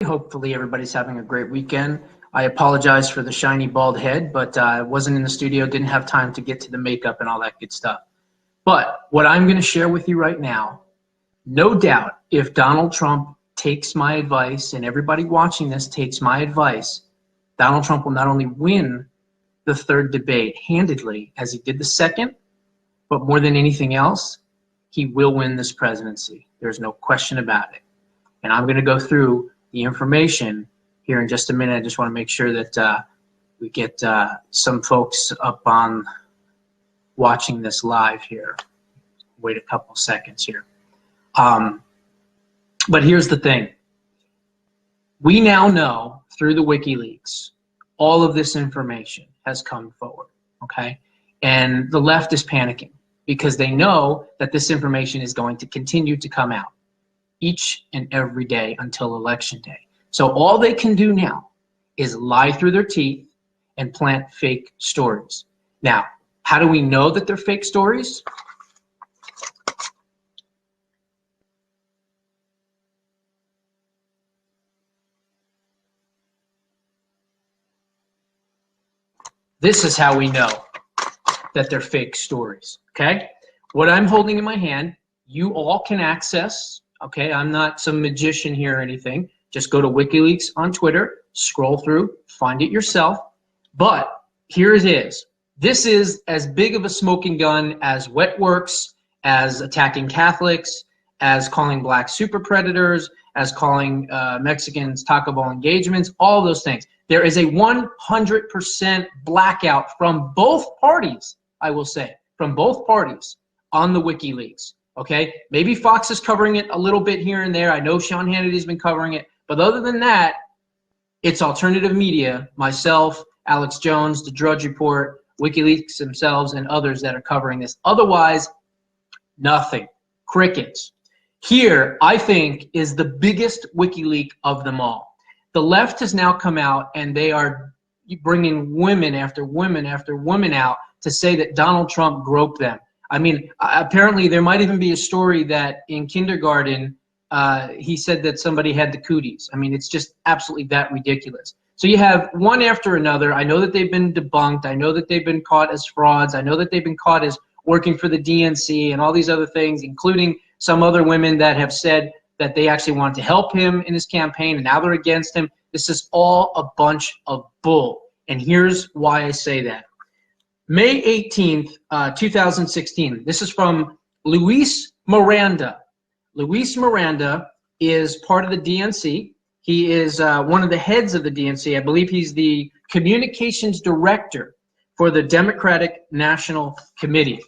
Hopefully everybody's having a great weekend. I apologize for the shiny bald head, but I wasn't in the studio, didn't have time to get to the makeup and all that good stuff. But what I'm going to share with you right now, no doubt, if Donald Trump takes my advice and everybody watching this takes my advice, Donald Trump will not only win the third debate handedly as he did the second, but more than anything else, he will win this presidency. There's no question about it. And I'm going to go through the information here in just a minute. I just want to make sure that we get some folks up on watching this live here. Wait a couple seconds here. But here's the thing. We now know through the WikiLeaks, all of this information has come forward, okay? And the left is panicking because they know that this information is going to continue to come out each and every day until Election Day. So all they can do now is lie through their teeth and plant fake stories. Now, how do we know that they're fake stories? This is how we know that they're fake stories, okay? What I'm holding in my hand, you all can access, okay? I'm not some magician here or anything. Just go to WikiLeaks on Twitter, scroll through, find it yourself. But here it is. This is as big of a smoking gun as wet works, as attacking Catholics, as calling blacks super predators, as calling Mexicans Taco Bell engagements, all those things. There is a 100% blackout from both parties, I will say, from both parties on the WikiLeaks, okay? Maybe Fox is covering it a little bit here and there. I know Sean Hannity's been covering it. But other than that, it's alternative media, myself, Alex Jones, The Drudge Report, WikiLeaks themselves, and others that are covering this. Otherwise, nothing. Crickets. Here, I think, is the biggest WikiLeak of them all. The left has now come out, and they are bringing women after women after women out to say that Donald Trump groped them. I mean, apparently there might even be a story that in kindergarten, he said that somebody had the cooties. I mean, it's just absolutely that ridiculous. So you have one after another. I know that they've been debunked. I know that they've been caught as frauds. I know that they've been caught as working for the DNC and all these other things, including some other women that have said that they actually wanted to help him in his campaign, and now they're against him. This is all a bunch of bull. And here's why I say that. May 18th, 2016. This is from Luis Miranda. Luis Miranda is part of the DNC. He is one of the heads of the DNC. I believe he's the communications director for the Democratic National Committee.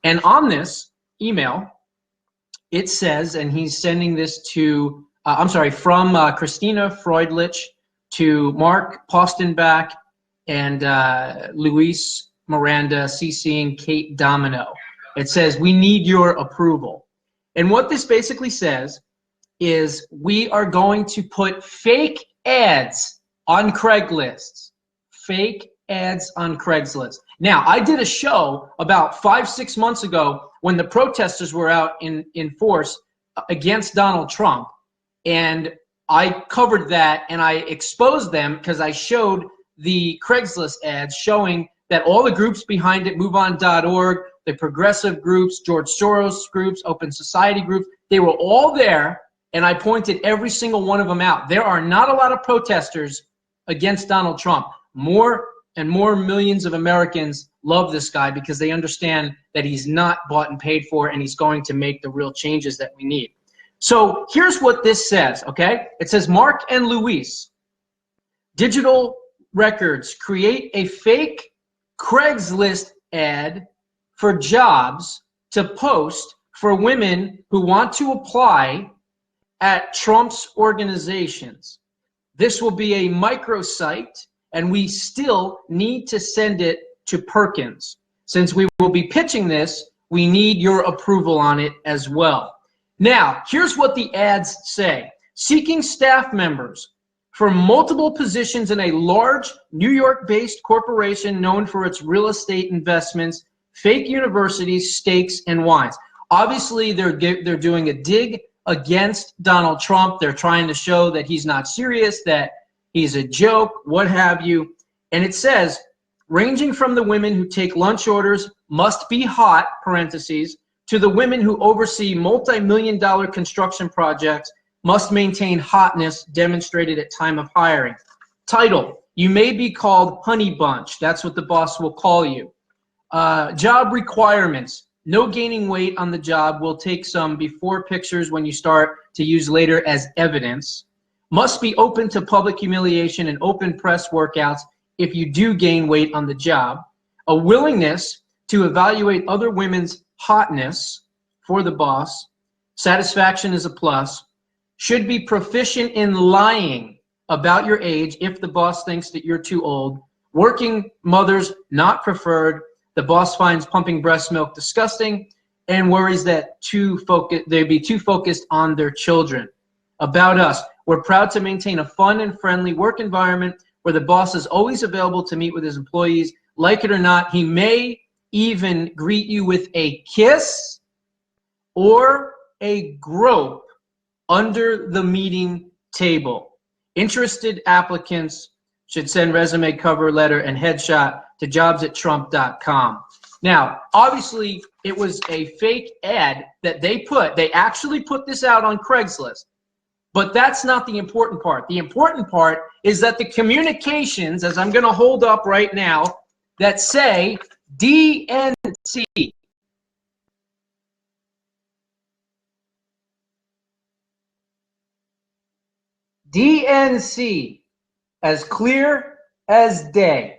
And on this email, it says, and he's sending this to, from Christina Freudlich to Mark Postenbach and Luis Miranda, CCing Kate Domino. It says, we need your approval. And what this basically says is we are going to put fake ads on Craigslist. Fake ads on Craigslist. Now, I did a show about 5-6 months ago when the protesters were out in force against Donald Trump. And I covered that and I exposed them because I showed the Craigslist ads showing that all the groups behind it, MoveOn.org, the progressive groups, George Soros groups, Open Society groups, they were all there, and I pointed every single one of them out. There are not a lot of protesters against Donald Trump. More and more millions of Americans love this guy because they understand that he's not bought and paid for, and he's going to make the real changes that we need. So here's what this says, okay? It says, Mark and Luis, Digital Records, create a fake Craigslist ad for jobs to post for women who want to apply at Trump's organizations. This will be a microsite, and we still need to send it to Perkins. Since we will be pitching this, we need your approval on it as well. Now, here's what the ads say. Seeking staff members for multiple positions in a large New York-based corporation known for its real estate investments, fake universities, steaks, and wines. Obviously, they're doing a dig against Donald Trump. They're trying to show that he's not serious, that he's a joke, what have you. And it says, ranging from the women who take lunch orders must be hot, parentheses, to the women who oversee multi-million-dollar construction projects must maintain hotness demonstrated at time of hiring. Title, you may be called Honey Bunch. That's what the boss will call you. Job requirements, no gaining weight on the job. We'll take some before pictures when you start to use later as evidence. Must be open to public humiliation and open press workouts if you do gain weight on the job. A willingness to evaluate other women's hotness for the boss. Satisfaction is a plus. Should be proficient in lying about your age if the boss thinks that you're too old. Working mothers not preferred. The boss finds pumping breast milk disgusting and worries that they'd be too focused on their children. About us, we're proud to maintain a fun and friendly work environment where the boss is always available to meet with his employees. Like it or not, he may even greet you with a kiss or a grope under the meeting table. Interested applicants should send resume, cover letter, and headshot to jobs@trump.com. Now, obviously, it was a fake ad that they put. They actually put this out on Craigslist. But that's not the important part. The important part is that the communications, as I'm going to hold up right now, that say DNC. DNC, as clear as day.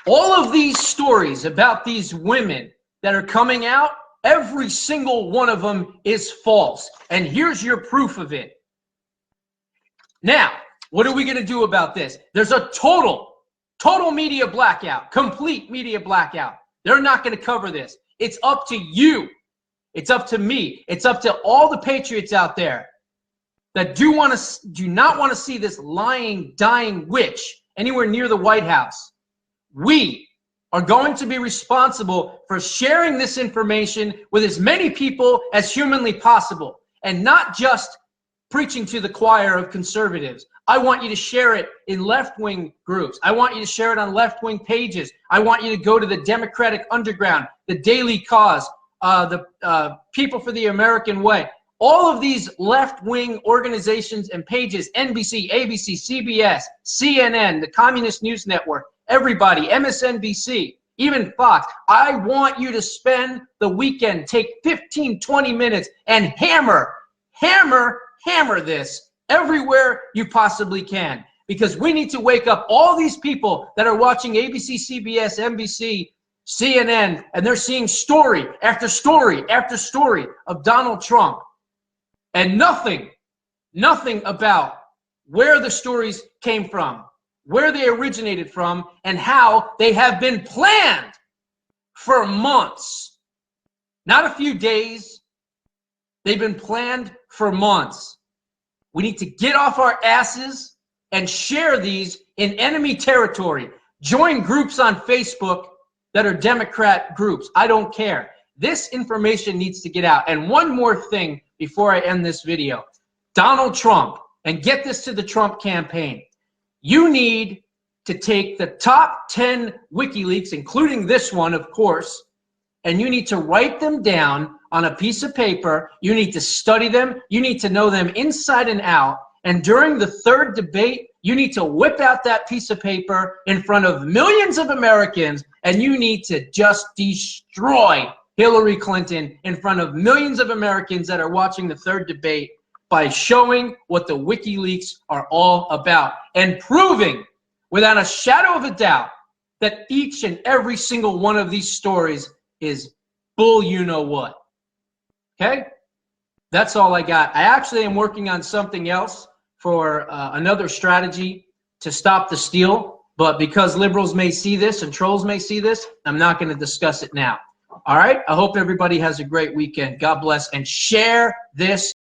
All of these stories about these women that are coming out, every single one of them is false. And here's your proof of it. Now, what are we going to do about this? There's a total media blackout, complete media blackout. They're not going to cover this. It's up to you. It's up to me. It's up to all the patriots out there that do not want to see this lying, dying witch anywhere near the White House. We are going to be responsible for sharing this information with as many people as humanly possible, and not just preaching to the choir of conservatives. I want you to share it in left-wing groups. I want you to share it on left-wing pages. I want you to go to the Democratic Underground, the Daily Cause, the People for the American Way. All of these left-wing organizations and pages, NBC, ABC, CBS, CNN, the Communist News Network, everybody, MSNBC, even Fox. I want you to spend the weekend, take 15, 20 minutes and hammer this everywhere you possibly can, because we need to wake up all these people that are watching ABC, CBS, NBC, CNN, and they're seeing story after story after story of Donald Trump, and nothing about where the stories came from, where they originated from, and how they have been planned for months. Not a few days. They've been planned for months. We need to get off our asses and share these in enemy territory. Join groups on Facebook that are Democrat groups. I don't care. This information needs to get out. And one more thing before I end this video. Donald Trump, and get this to the Trump campaign. You need to take the top 10 WikiLeaks, including this one, of course, and you need to write them down on a piece of paper. You need to study them. You need to know them inside and out. And during the third debate, you need to whip out that piece of paper in front of millions of Americans, and you need to just destroy Hillary Clinton in front of millions of Americans that are watching the third debate by showing what the WikiLeaks are all about and proving without a shadow of a doubt that each and every single one of these stories is bull you know what. Okay? That's all I got. I actually am working on something else for another strategy to stop the steal, but because liberals may see this and trolls may see this, I'm not going to discuss it now. All right? I hope everybody has a great weekend. God bless, and share this